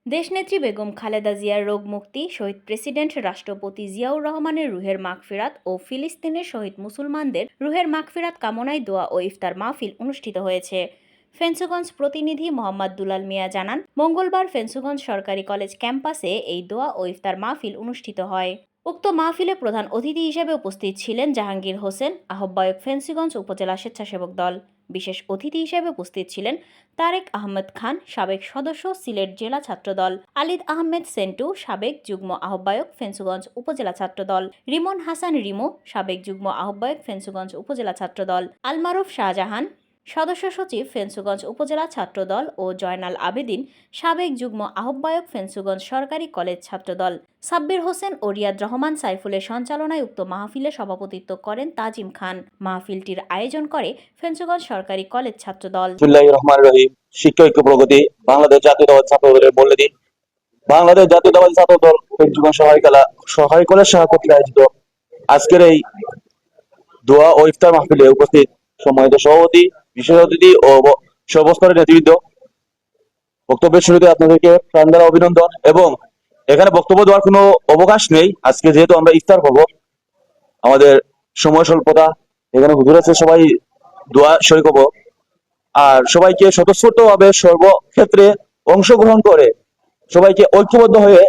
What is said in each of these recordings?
দেশনেত্রী বেগম খালেদা জিয়ার রোগ মুক্তি, শহীদ প্রেসিডেন্ট রাষ্ট্রপতি জিয়াউর রহমানের রুহের মাগফিরাত ও ফিলিস্তিনের শহীদ মুসলমানদের রুহের মাগফিরাত কামনায় দোয়া ও ইফতার মাহফিল অনুষ্ঠিত হয়েছে। ফেঞ্চুগঞ্জ প্রতিনিধি মোহাম্মদ দুলাল মিয়া জানান, মঙ্গলবার ফেঞ্চুগঞ্জ সরকারি কলেজ ক্যাম্পাসে এই দোয়া ও ইফতার মাহফিল অনুষ্ঠিত হয়। উক্ত মাহফিলে প্রধান অতিথি হিসেবে উপস্থিত ছিলেন জাহাঙ্গীর হোসেন, আহ্বায়ক ফেঞ্চুগঞ্জ উপজেলা স্বেচ্ছাসেবক দল। বিশেষ অতিথি হিসেবে উপস্থিত ছিলেন তারেক আহমেদ খান, সাবেক সদস্য সিলেট জেলা ছাত্রদল; আলিদ আহমেদ সেন্টু, সাবেক যুগ্ম আহ্বায়ক ফেঞ্চুগঞ্জ উপজেলা ছাত্রদল; রিমন হাসান রিমো, সাবেক যুগ্ম আহ্বায়ক ফেঞ্চুগঞ্জ উপজেলা ছাত্রদল; আলমারুফ শাহজাহান, সদস্য সচিব ফেঞ্চুগঞ্জ উপজেলা ছাত্রদল ও জয়নাল আবেদিন, সাবেক যুগ্ম আহ্বায়ক ফেঞ্চুগঞ্জ সরকারি কলেজ ছাত্রদল। সাব্বির হোসেন ও রিয়াদ রহমান সাইফুলের সঞ্চালনায় উক্ত মাহফিলে সভাপতিত্ব করেন তাজিম খান। মাহফিলটির আয়োজন করে ফেঞ্চুগঞ্জ সরকারি কলেজ ছাত্রদল। শিক্ষা ঐক্য প্রগতি বাংলাদেশ জাতীয়তাবাদী ছাত্র দলের মূলনীতি। বাংলাদেশ জাতীয়তাবাদী ছাত্র দল ফেঞ্চুগঞ্জ সরকারি কলেজ শাখা কর্তৃক আয়োজিত আজকের এই দোয়া ও ইফতার মাহফিলে উপস্থিত সম্মানিত সভাপতি, বিশেষ অতিথি ও সর্বস্তরের নেতৃবৃন্দ, বক্তব্যের শুরুতে আপনাদেরকে প্রাণ দ্বারা অভিনন্দন। এবং এখানে বক্তব্য দেওয়ার কোনো অবকাশ নেই। আজকে যেহেতু আমরা ইফতার করব, আমাদের সময় স্বল্পতা, এখানে হুজুর আছে, সবাই দোয়া শরীক হব। আর সবাইকে স্বতঃস্ফূর্ত ভাবে সর্বক্ষেত্রে অংশগ্রহণ করে সবাইকে ঐক্যবদ্ধ হয়ে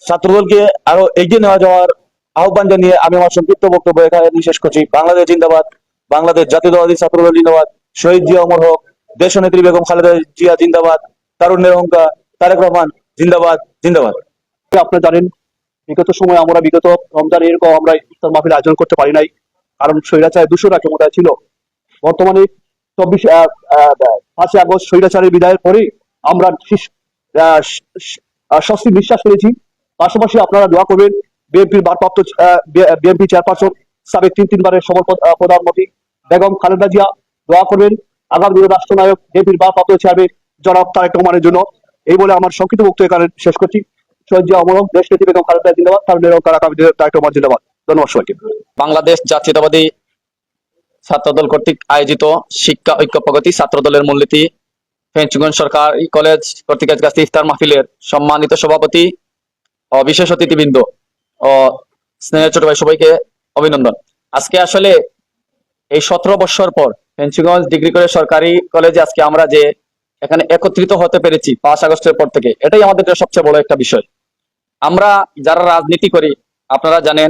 ছাত্রদলকে আরো এগিয়ে নেওয়া যাওয়ার আহ্বান জানিয়ে আমি আমার সংক্ষিপ্ত বক্তব্য এখানে শেষ করছি। বাংলাদেশ জিন্দাবাদ, বাংলাদেশ জাতীয়তাবাদী ছাত্রদল জিন্দাবাদ, শহীদ জিয়া অমর হোক, দেশনেত্রী বেগম খালেদা জিয়া জিন্দাবাদ, তারুণ্যের অহংকার তারেক রহমান জিন্দাবাদ জিন্দাবাদ। আপনারা জানেন, বিগত সময় আমরা বিগত রমজান এরকম আমরা ইফতার মাহফিল আয়োজন করতে পারি নাই, কারণ স্বৈরাচার দূষরা ক্ষমতায় ছিল। বর্তমানে 5ই আগস্ট স্বৈরাচারের বিদায়ের পরে আমরা স্বস্তি বিশ্বাস করেছি। পাশাপাশি আপনারা দোয়া করবেন বিএনপির ভারপ্রাপ্ত বিএনপি চেয়ারপারসন, সাবেক তিনবারের প্রধানমন্ত্রী বেগম খালেদা জিয়া, দোয়া করবেন আগামী দিনের রাষ্ট্রনায়ক বিএনপির ভারপ্রাপ্ত চেয়ারম্যান জনাব তারেক রহমানের জন্য। এই বলে আমার সংক্ষিপ্ত বক্তব্য এখানে শেষ করছি। শহীদ জিয়া অমর হোক, দেশনেত্রী বেগম খালেদা জিন্দাবাদ, তারুণ্যের অহংকার আগামী দিনের তারেক রহমান জিন্দাবাদ। ধন্যবাদ সবাইকে। বাংলাদেশ জাতীয়তাবাদী ছাত্রদল কর্তৃক আয়োজিত শিক্ষা ঐক্য প্রগতি ছাত্রদলের মূলনীতি ফেঞ্চুগঞ্জ সরকারি কলেজ কর্তৃক আজকে ইফতার মাহফিলের সম্মানিত সভাপতি ও বিশেষ অতিথিবৃন্দ ও স্নেহের ছোট ভাই, সবাইকে অভিনন্দন। আজকে আসলে এই 17 বছর পর ফেঞ্চুগঞ্জ ডিগ্রি কলেজ সরকারি কলেজে আজকে আমরা যে এখানে একত্রিত হতে পেরেছি 5 আগস্টের পর থেকে, এটাই আমাদের সবচেয়ে বড় একটা বিষয়। আমরা যারা রাজনীতি করি, আপনারা জানেন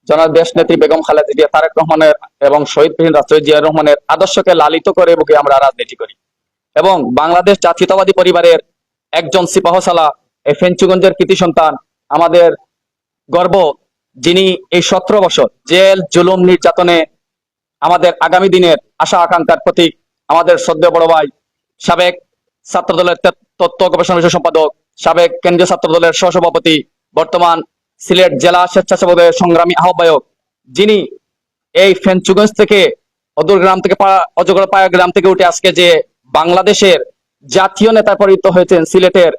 জনাব দেশনেত্রী বেগম খালেদা জিয়া, তারেক রহমানের এবং শহীদ প্রেসিডেন্ট রাষ্ট্রপতি জিয়া রহমানের আদর্শকে লালিত করে বুকে আমরা রাজনীতি করি। এবং বাংলাদেশ জাতীয়তাবাদী পরিবারের একজন সিপাহসালা, এই ফেঞ্চুগঞ্জের কৃতি সন্তান, আমাদের গর্ব, যিনি এই 17 বছর জেল জুলুম নির্যাতনে আমাদের আগামী দিনের আশা আকাঙ্ক্ষার প্রতীক, আমাদের শ্রদ্ধেয় বড় ভাই, সাবেক ছাত্রদলের তথ্য গবেষণা বিষয় সম্পাদক, সাবেক কেন্দ্রীয় ছাত্রদলের সহসভাপতি, বর্তমান সিলেট জেলা স্বেচ্ছাসেবকের সংগ্রামী আহ্বায়ক, যিনি এই ফেঞ্চুগঞ্জ থেকে অজগরপাড়া গ্রাম থেকে উঠে আজকে যে বাংলাদেশের জাতীয় নেতা পরিণত হয়েছেন, সিলেটের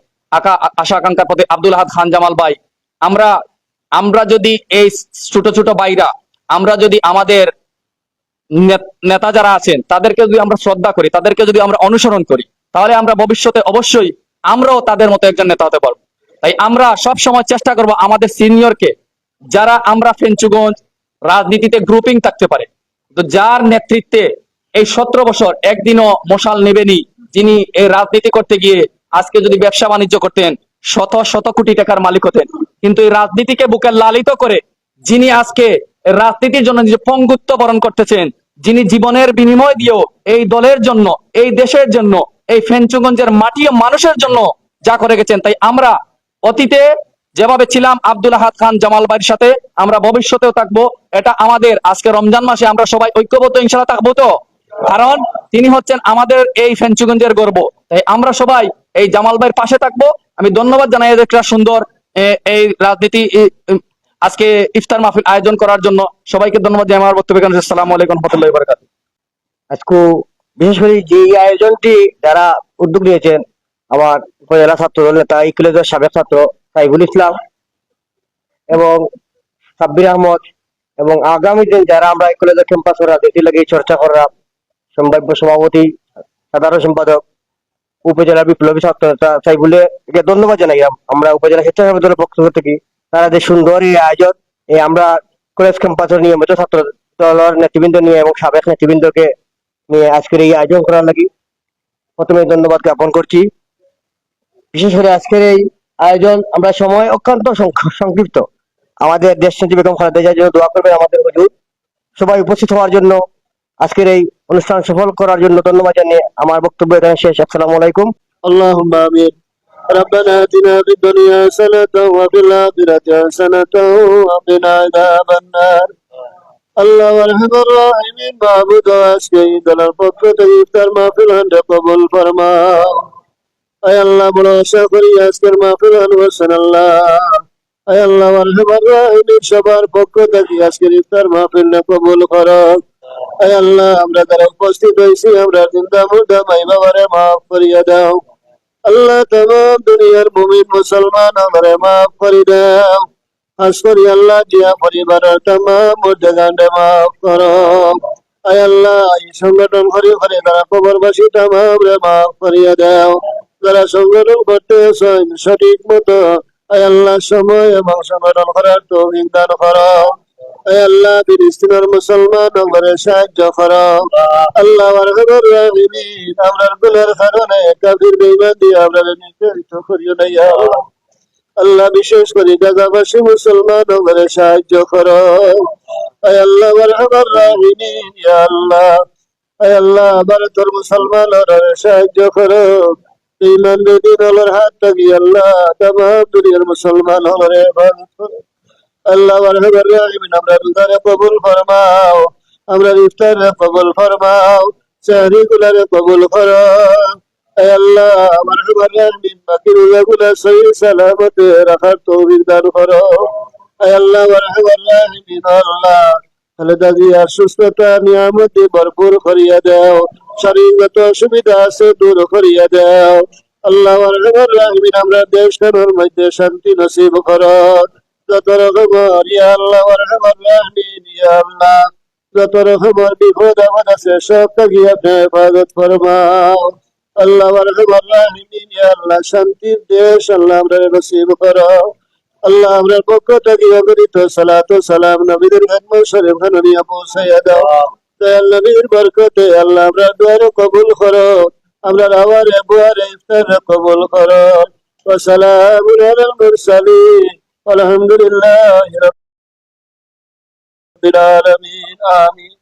আশা আকাঙ্ক্ষার প্রতি আব্দুল আহাদ খান জামাল ভাই। আমরা যদি এই ছোট ছোট ভাইরা, আমরা যদি আমাদের নেতা যারা আছেন তাদেরকে যদি আমরা শ্রদ্ধা করি, তাদেরকে যদি আমরা অনুসরণ করি, তাহলে আমরা ভবিষ্যতে অবশ্যই আমরাও তাদের মতো একজন নেতা হতে পারবো। তাই আমরা সব সময় চেষ্টা করব আমাদের সিনিয়রকে, যারা আমরা ফেঞ্চুগঞ্জ রাজনীতিতে গ্রুপিং থাকতে পারে, তো যার নেতৃত্বে এই 17 বছর একদিনও মশাল নেবেনি, যিনি এই রাজনীতি করতে গিয়ে আজকে যদি ব্যবসা বাণিজ্য করতেন শত শত কোটি টাকার মালিক হতেন, কিন্তু এই রাজনীতিকে বুকে লালিত করে যিনি আজকে রাজনীতির জন্য নিজে পঙ্গুত্ব বরণ করতেছেন, যিনি জীবনের বিনিময় দিয়েও এই দলের জন্য, এই দেশের জন্য, এই ফেঞ্চুগঞ্জের মাটি ও মানুষের জন্য যা করে গেছেন, তাই আমরা অতীতে যেভাবে ছিলাম আব্দুল আহাদ খান জামাল ভাইয়ের সাথে, আমরা ভবিষ্যতেও থাকবো। এটা আমাদের আজকে রমজান মাসে আমরা সবাই ঐক্যবদ্ধ ইনশাআল্লাহ থাকবো তো, কারণ তিনি হচ্ছেন আমাদের এই ফেঞ্চুগঞ্জের গর্ব। তাই আমরা সবাই এই জামাল ভাইয়ের পাশে থাকবো। আমি ধন্যবাদ জানাই একটা সুন্দর এই রাজনীতি আজকে ইফতার মাহফিল আয়োজন করার জন্য সবাইকে ধন্যবাদ জানাই। আমার বক্তব্য এখানে। আসসালামু আলাইকুম ওয়া রাহমাতুল্লাহি ওয়া বারাকাতুহু। আজকে বিশেষ করে যে আয়োজনটি যারা উদ্যোগ নিয়েছেন, আমার উপজেলা ছাত্র দল নেতা এই কলেজের সাবেক ছাত্র সাইফুল ইসলাম এবং সাব্বির আহমদ, এবং আগামী দিন যারা আমরা এই কলেজের ক্যাম্পাস করা দেখি লাগে চর্চা করা সম্ভাব্য সভাপতি, সাধারণ সম্পাদক উপজেলা বিপ্লবী ছাত্র তাই বলে একে ধন্যবাদ জানাই। আমরা উপজেলা স্বেচ্ছাসেবক দলের পক্ষ থেকে তারা যে সুন্দর এই আয়োজন, এই আমরা কলেজ ক্যাম্পাসের নিয়মিত ছাত্র দলের নেতৃবৃন্দ নিয়ে এবং সাবেক নেতৃবৃন্দকে নিয়ে আজকের এই আয়োজন করার লাগি প্রথমে ধন্যবাদ জ্ঞাপন করছি। বিশেষ করে আজকের এই আয়োজন আমরা সময় অত্যন্ত সংক্ষিপ্ত। আমাদের দেশ নেত্রী বেগম খালেদা জিয়ার জন্য দোয়া করবেন আমাদের হুজুর। সবাই উপস্থিত হওয়ার জন্য, আজকের এই অনুষ্ঠান সফল করার জন্য ধন্যবাদ জানিয়ে আমার বক্তব্য এখানে শেষ। আসসালামু আলাইকুম। اللهم آمين. ربنا آتنا في الدنيا حسنة وفي الآخرة حسنة وقنا عذاب النار. আল্লাহ আরহামার রাহিমিন মাহবুদ আজকে দলের পক্ষ থেকে ইফতার মাহফিল কবুল ফরমাও। আয় আল্লাহ, বড় আশা করি আজকের মাহফিল আনবসেন আল্লাহ। আয় আল্লাহ আরহামার রাহিমিন সবার পক্ষ থেকে আজকের ইফতার মাহফিল কবুল করো। আয় আল্লাহ, আমরা যারা উপস্থিত হয়েছি আমরা চিন্তা মুর্দা মাই বাবারে মাফ করিয়া দাও। আল্লাহ, তমাম দুনিয়ার মুমিন মুসলমান আমারে মাফ করে দাও। খাস করি আল্লাহ জিয়া পরিবারের তমাম মুর্দাগান্ডে মাফ করো। আয় আল্লাহ, এই সংগঠন করে করে তারা কবরবাসী তমাম রে মাফ করিয়া দাও। যারা সংগঠন করতে সঠিক মতো আয় আল্লাহ সময় এবং সংগঠন করার তৌফিক দান করো। আয় আল্লাহ, ফিলিস্তিনের মুসলমান আমাদের সাহায্য করো। আল্লাহ আরহামার রাহিমিন, আমরার গুনার কারণে কাফির বেঈমান দিয়ে আমরা নির্যাতিত করিও না ইয়া আল্লাহ। আল্লাহ, বিশেষ করে গাজাবাসী মুসলমান আমাদের সাহায্য করো। আয় আল্লাহ আরহামার রাহিমিন, ইয়া আল্লাহ। আয় আল্লাহ, ভারতের মুসলমান আমাদের সাহায্য করো। ইমান দিন আল্লাহর হাত থাকি আল্লাহ তামাম দুনিয়ার মুসলমান আমাদের হেফাজত করো। আল্লাহ আরহামার রাহিমিন, আমরা রোজারে কবুল ফরমাও, আমরা ইফতারে কবুল ফরমাও, সাহরি গুলারে কবুল করো। আয় আল্লাহ আরহামার রাহিমিন, বাকি রোজাগুলা সহি সালামতে রাখার তৌফিক দান করো। আয় আল্লাহ আরহামার রাহিমিন, আল্লাহ খালেদা জিয়ার সুস্থতা নিয়ামতে ভরপুর করিয়া দাও। শারীরিকগত অসুবিধা আছে দূর করিয়া দাও। আল্লাহ আরহামার রাহিমিন, আমরা দেশখানের মধ্যে শান্তি নসিব করো। যত রকমের ইয়া আল্লাহ আরহামার রাহিমিন, ইয়া আল্লাহ যত রকমের বিপদ আপদ আছে সব থেকে আপনি হেফাজত ফরমাও। আল্লাহ আরহামার রাহিমিন, ইয়া আল্লাহ শান্তির দেশ আল্লাহ আমরা নসিব করো। আল্লাহ, আমরা পক্ষ থেকে অগণিত সালাত ও সালাম নবীদের খাদমত শরীফ খানে নিয়ে পৌঁছাইয়া দাও। দয়াল নবীর বরকতে আল্লাহ আমরা দুয়ারে কবুল করো, আমরা আওয়ারে বুয়ারে ইফতারে কবুল করো। ওয়া সালামুন আলাল মুরসালিন والحمد لله رب العالمين آمين